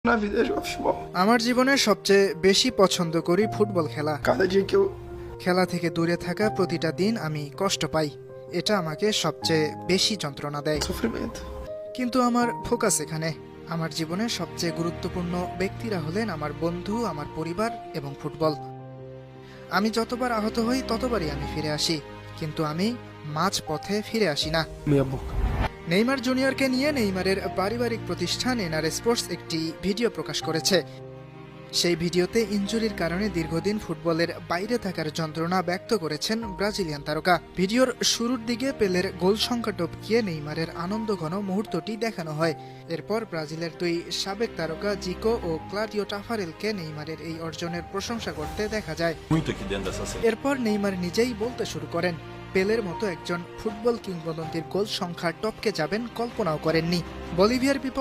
Na vida é jogar futebol. আমার জীবনে সবচেয়ে বেশি পছন্দ করি ফুটবল খেলা। Cada dia que eu খেলা থেকে দূরে থাকা প্রতিটা দিন আমি কষ্ট পাই। এটা আমাকে সবচেয়ে বেশি যন্ত্রণা দেয়। sofrimento. কিন্তু আমার ফোকাস এখানে। আমার জীবনের সবচেয়ে গুরুত্বপূর্ণ ব্যক্তিরা হলেন আমার বন্ধু, আমার পরিবার এবং ফুটবল। আমি যতবার আহত হই ততবারই আমি ফিরে আসি, কিন্তু আমি মাঝ পথে ফিরে আসি না। Meia boca. নেইমার জুনিয়রকে নিয়ে নেইমারের পারিবারিক প্রতিষ্ঠান এনআর স্পোর্টস একটি ভিডিও প্রকাশ করেছে। সেই ভিডিওতে ইনজুরির কারণে দীর্ঘদিন ফুটবলের বাইরে থাকার যন্ত্রণা ব্যক্ত করেছেন ব্রাজিলিয়ান তারকা। ভিডিওর শুরুর দিকে পেলের গোল সংখ্যা টপকিয়ে নেইমারের আনন্দঘন মুহূর্তটি দেখানো হয়। এরপর ব্রাজিলের দুই সাবেক তারকা জিকো ও ক্লাডিও টাফারেলকে নেইমারের এই অর্জনের প্রশংসা করতে দেখা যায়। Muito aqui dentro dessa cena. এরপর নেইমার নিজেই বলতে শুরু করেন, পেলের মতো একজন ফুটবল কিংবদন্তির গোল সংখ্যা টপকে যাবেন কল্পনাও করেননি। বলিভিয়ার বিপক্ষে